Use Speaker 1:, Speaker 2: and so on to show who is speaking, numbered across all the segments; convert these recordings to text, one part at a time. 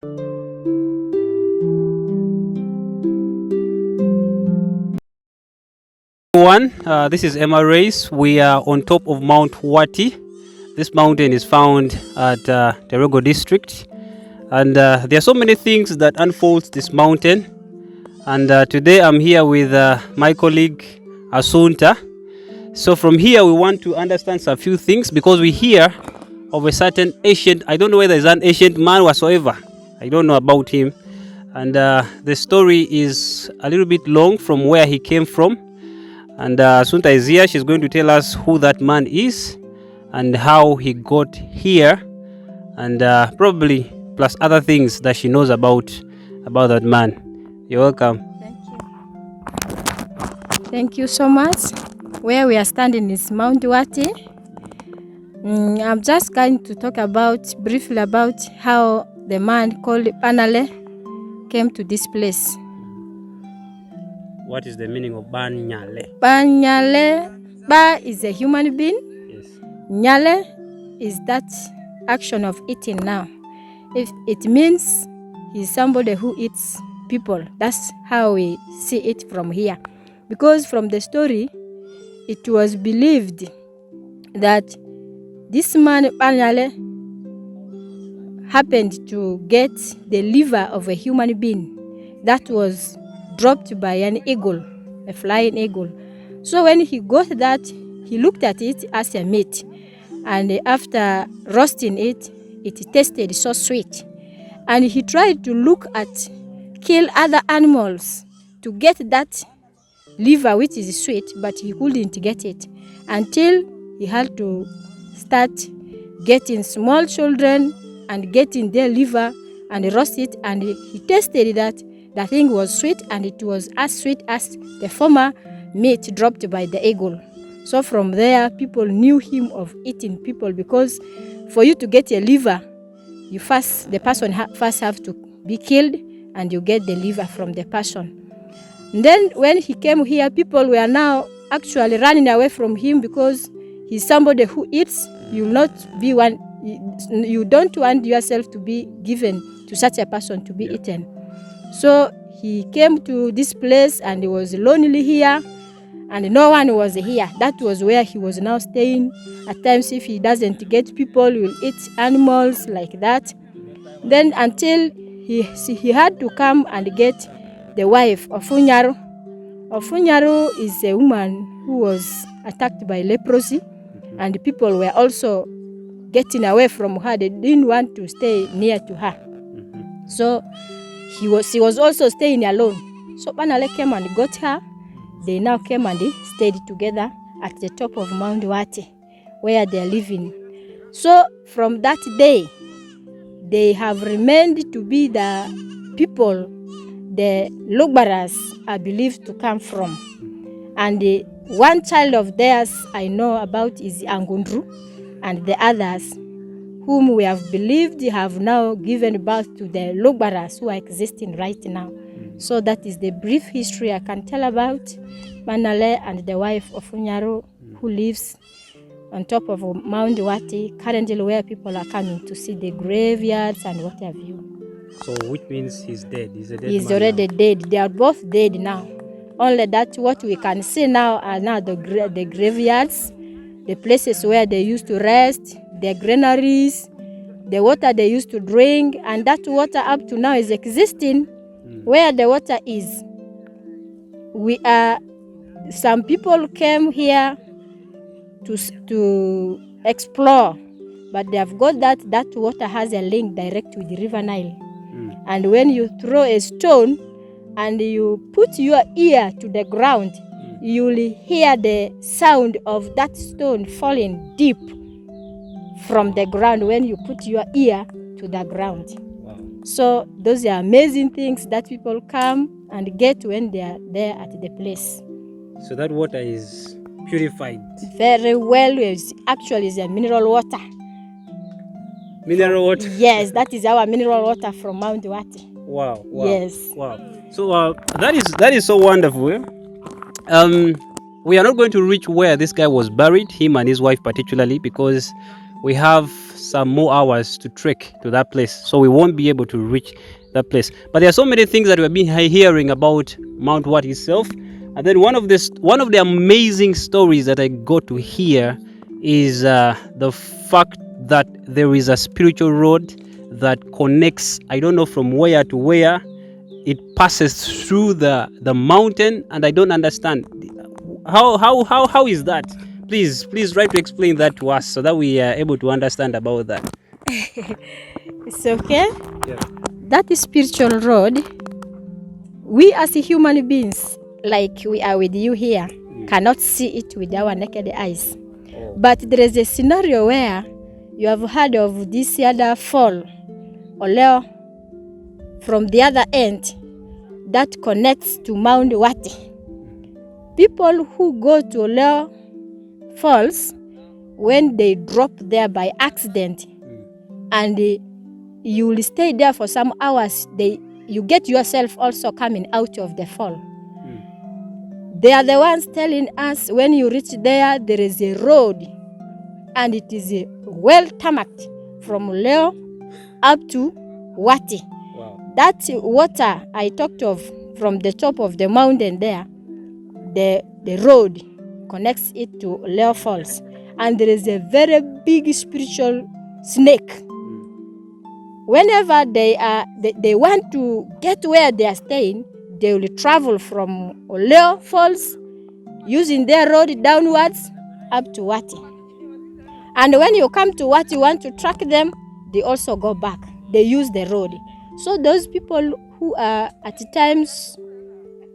Speaker 1: Everyone, this is Emma Race. We are on top of Mount Wati. This mountain is found at Terego district, and there are so many things that unfolds this mountain. And today I'm here with my colleague Asunta. So from here we want to understand some few things because we hear of a certain ancient. I don't know whether it's an ancient man whatsoever. I don't know about him, and the story is a little bit long from where he came from. And Asunta is here. She's going to tell us who that man is and how he got here, and probably plus other things that she knows about that man. You're welcome.
Speaker 2: Thank you. Thank you so much. Where we are standing is Mount Wati. I'm just going to talk briefly about how the man called Panale came to this place.
Speaker 1: What is the meaning of Banyale?
Speaker 2: Banyale, Ba is a human being.
Speaker 1: Yes.
Speaker 2: Nyale is that action of eating now. If it means he's somebody who eats people. That's how we see it from here. Because from the story, it was believed that this man, Banyale, happened to get the liver of a human being that was dropped by an eagle, a flying eagle. So when he got that, he looked at it as a meat. And after roasting it, it tasted so sweet. And he tried to kill other animals to get that liver which is sweet, but he couldn't get it until he had to start getting small children and getting their liver and roast it, and he tasted that the thing was sweet, and it was as sweet as the former meat dropped by the eagle. So from there, people knew him of eating people, because for you to get a liver, the person first have to be killed, and you get the liver from the person. And then when he came here, people were now actually running away from him because he's somebody who eats. You don't want yourself to be given to such a person to be eaten. So he came to this place and he was lonely here and no one was here. That was where he was now staying. At times, if he doesn't get people, he will eat animals like that. Then until he had to come and get the wife of Funyaru. Funyaru is a woman who was attacked by leprosy, and people were also getting away from her. They didn't want to stay near to her. So she was also staying alone. So Panale came and got her. They now came and stayed together at the top of Mount Wati, where they are living. So from that day, they have remained to be the people the Lugbaras are believed to come from. And one child of theirs I know about is Angundru, and the others whom we have believed have now given birth to the Lugbaras who are existing right now. So that is the brief history I can tell about Manale and the wife of Funyaru, who lives on top of Mount Wati, currently where people are coming to see the graveyards and what have you.
Speaker 1: So which means he's dead?
Speaker 2: He's already dead. They are both dead now. Only that what we can see now are now the graveyards, the places where they used to rest, the granaries, the water they used to drink, and that water up to now is existing. Where the water is, some people came here to explore, but they have got that water has a link direct with the River Nile. And when you throw a stone and you put your ear to the ground, you will hear the sound of that stone falling deep from the ground when you put your ear to the ground.
Speaker 1: Wow.
Speaker 2: So those are amazing things that people come and get when they are there at the place.
Speaker 1: So that water is purified?
Speaker 2: Very well. Actually, it's a mineral water.
Speaker 1: Mineral water?
Speaker 2: Yes, that is our mineral water from Mount Wati.
Speaker 1: Wow.
Speaker 2: Yes.
Speaker 1: Wow. So that is so wonderful. We are not going to reach where this guy was buried, him and his wife particularly, because we have some more hours to trek to that place, so we won't be able to reach that place. But there are so many things that we've been hearing about Mount Wat itself. And then one of the amazing stories that I got to hear is the fact that there is a spiritual road that connects, I don't know from where to where. It passes through the mountain, and I don't understand how is that. Please try to explain that to us so that we are able to understand about that.
Speaker 2: It's okay.
Speaker 1: Yeah.
Speaker 2: That is spiritual road. We as human beings, like we are with you here, cannot see it with our naked eyes. But there is a scenario where you have heard of this other fall, Oleo, from the other end, that connects to Mount Wati. People who go to Oleo Falls, when they drop there by accident, and you will stay there for some hours, you get yourself also coming out of the fall. They are the ones telling us when you reach there is a road, and it is well tarmacked from Leo up to Wati.
Speaker 1: Wow.
Speaker 2: That water I talked of from the top of the mountain there, the road connects it to Leo Falls. And there is a very big spiritual snake. Whenever they want to get where they are staying, they will travel from Leo Falls using their road downwards up to Wati. And when you come to Wati, you want to track them, they also go back. They use the road. So those people who are at times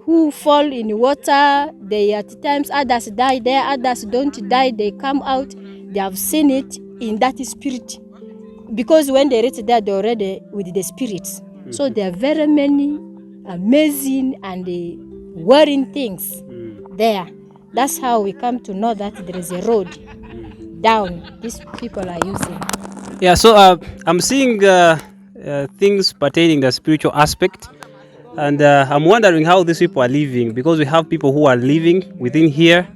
Speaker 2: who fall in water, they at times others die there, others don't die, they come out, they have seen it in that spirit. Because when they reach there, they're already with the spirits. So there are very many amazing and worrying things there. That's how we come to know that there is a road down these people are using.
Speaker 1: Yeah, so I'm seeing things pertaining the spiritual aspect, and I'm wondering how these people are living, because we have people who are living within here,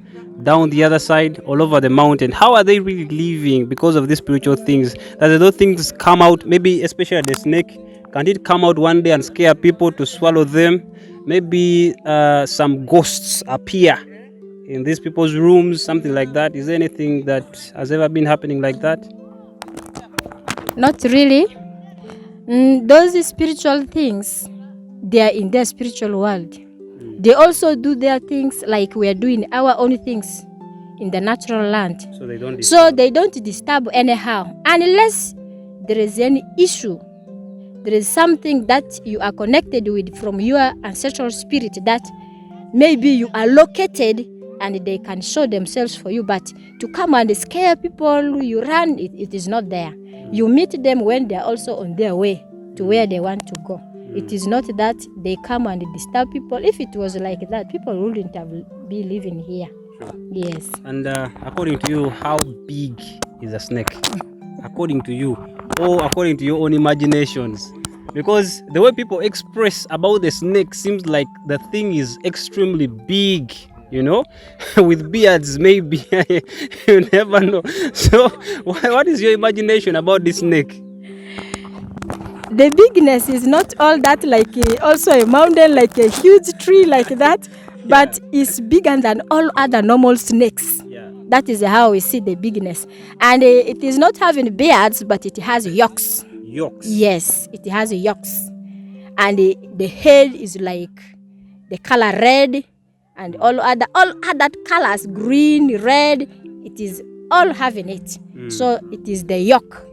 Speaker 1: down the other side, all over the mountain. How are they really living because of these spiritual things? That those things come out, maybe especially the snake, can it come out one day and scare people to swallow them? Maybe some ghosts appear in these people's rooms, something like that. Is there anything that has ever been happening like that?
Speaker 2: Not really. Those spiritual things, they are in their spiritual world. They also do their things like we are doing our own things in the natural land. So they don't disturb anyhow, unless there is any issue. There is something that you are connected with from your ancestral spirit that maybe you are located and they can show themselves for you. But to come and scare people, you run, it is not there. You meet them when they are also on their way to where they want to go. It is not that they come and disturb people. If it was like that, people wouldn't have been living here.
Speaker 1: Sure.
Speaker 2: Yes.
Speaker 1: And according to you, how big is a snake? According to you, or according to your own imaginations? Because the way people express about the snake seems like the thing is extremely big, you know, with beards maybe. You never know. So what is your imagination about this snake?
Speaker 2: The bigness is not all that like also a mountain, like a huge tree like that, but it's bigger than all other normal snakes.
Speaker 1: Yeah.
Speaker 2: That is how we see the bigness. And it is not having beards, but it has yolks.
Speaker 1: Yolks?
Speaker 2: Yes, it has yolks. And the head is like the color red, and all other colors, green, red, it is all having it. So it is the yolk.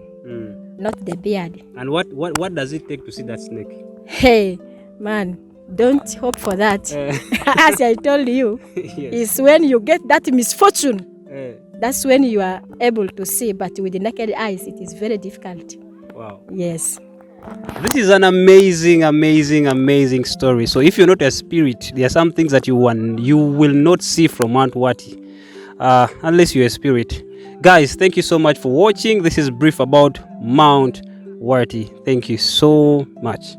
Speaker 2: Not the beard.
Speaker 1: And what does it take to see that snake?
Speaker 2: Hey, man, don't hope for that. As I told you,
Speaker 1: Yes.
Speaker 2: It's when you get that misfortune, that's when you are able to see. But with the naked eyes, it is very difficult.
Speaker 1: Wow.
Speaker 2: Yes.
Speaker 1: This is an amazing story. So if you're not a spirit, there are some things that you will not see from Mount Wati, unless you're a spirit. Guys, thank you so much for watching. This is brief about Mount Wati. Thank you so much.